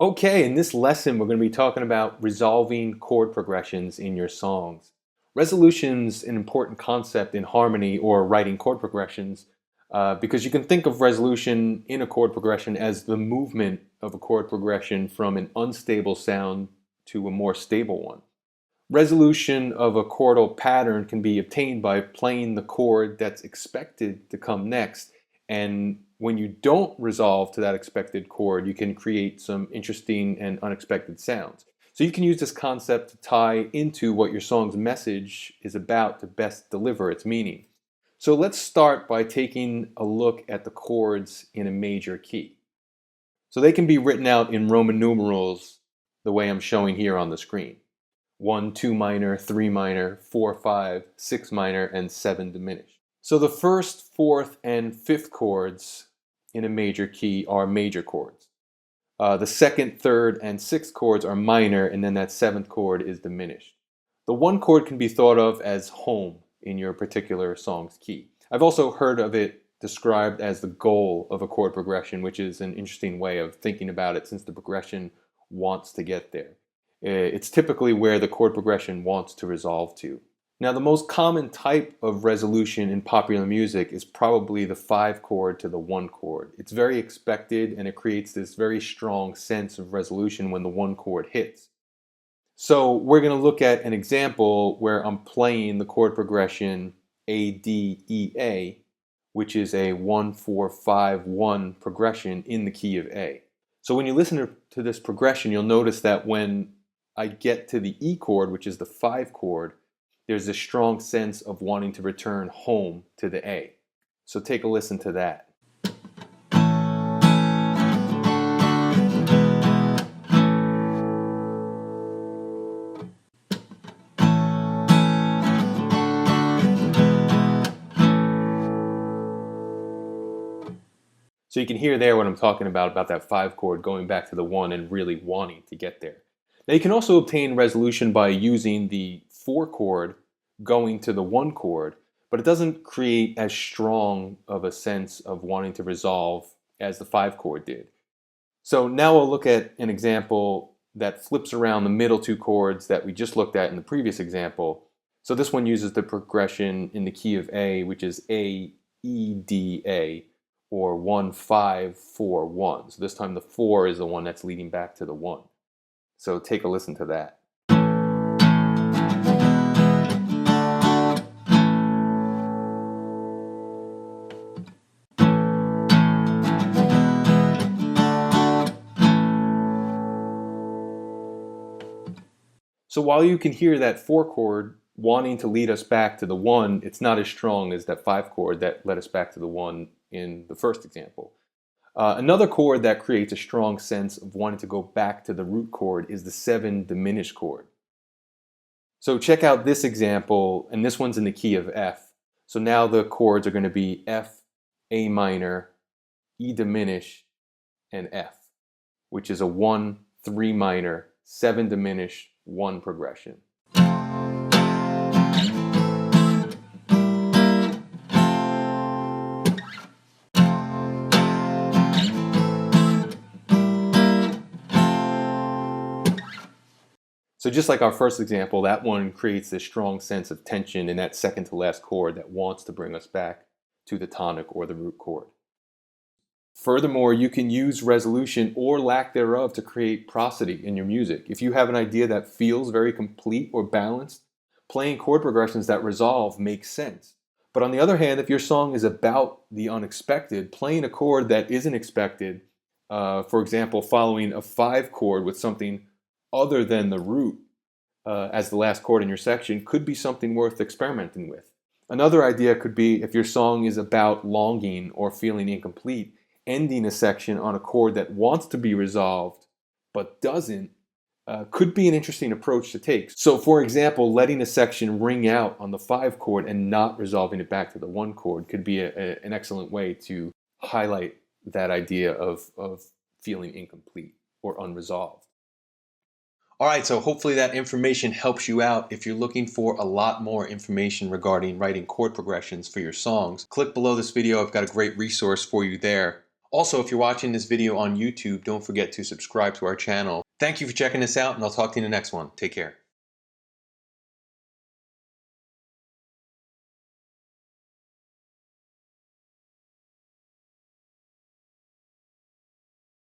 Okay, in this lesson, we're going to be talking about resolving chord progressions in your songs. Resolution's an important concept in harmony or writing chord progressions because you can think of resolution in a chord progression as the movement of a chord progression from an unstable sound to a more stable one. Resolution of a chordal pattern can be obtained by playing the chord that's expected to come next, and when you don't resolve to that expected chord, you can create some interesting and unexpected sounds. So you can use this concept to tie into what your song's message is about to best deliver its meaning. So let's start by taking a look at the chords in a major key. So they can be written out in Roman numerals the way I'm showing here on the screen. 1, 2 minor, 3 minor, 4, 5, 6 minor, and 7 diminished. So the first, fourth, and fifth chords in a major key are major chords. The second, third, and sixth chords are minor, and then that seventh chord is diminished. The one chord can be thought of as home in your particular song's key. I've also heard of it described as the goal of a chord progression, which is an interesting way of thinking about it since the progression wants to get there. It's typically where the chord progression wants to resolve to. Now, the most common type of resolution in popular music is probably the 5 chord to the 1 chord. It's very expected and it creates this very strong sense of resolution when the 1 chord hits. So we're going to look at an example where I'm playing the chord progression A, D, E, A, which is a 1, 4, 5, 1 progression in the key of A. So when you listen to this progression, you'll notice that when I get to the E chord, which is the 5 chord, there's a strong sense of wanting to return home to the A. So take a listen to that. So you can hear there what I'm talking about that 5 chord going back to the 1 and really wanting to get there. Now you can also obtain resolution by using the 4 chord going to the 1 chord, but it doesn't create as strong of a sense of wanting to resolve as the 5 chord did. So now we'll look at an example that flips around the middle 2 chords that we just looked at in the previous example. So this one uses the progression in the key of A, which is A, E, D, A, or 1, 5, 4, 1. So this time the 4 is the one that's leading back to the 1. So take a listen to that. So while you can hear that 4 chord wanting to lead us back to the 1, it's not as strong as that 5 chord that led us back to the 1 in the first example. Another chord that creates a strong sense of wanting to go back to the root chord is the 7 diminished chord. So check out this example, and this one's in the key of F. So now the chords are going to be F, A minor, E diminished, and F, which is a 1, 3 minor, 7 diminished, 1 progression. So just like our first example, that one creates this strong sense of tension in that second to last chord that wants to bring us back to the tonic or the root chord. Furthermore, you can use resolution or lack thereof to create prosody in your music. If you have an idea that feels very complete or balanced, playing chord progressions that resolve makes sense. But on the other hand, if your song is about the unexpected, playing a chord that isn't expected, for example, following a 5 chord with something other than the root as the last chord in your section could be something worth experimenting with. Another idea could be if your song is about longing or feeling incomplete, ending a section on a chord that wants to be resolved but doesn't could be an interesting approach to take. So for example, letting a section ring out on the 5 chord and not resolving it back to the 1 chord could be an excellent way to highlight that idea of feeling incomplete or unresolved. All right, so hopefully that information helps you out. If you're looking for a lot more information regarding writing chord progressions for your songs, click below this video. I've got a great resource for you there. Also, if you're watching this video on YouTube, don't forget to subscribe to our channel. Thank you for checking this out, and I'll talk to you in the next one. Take care.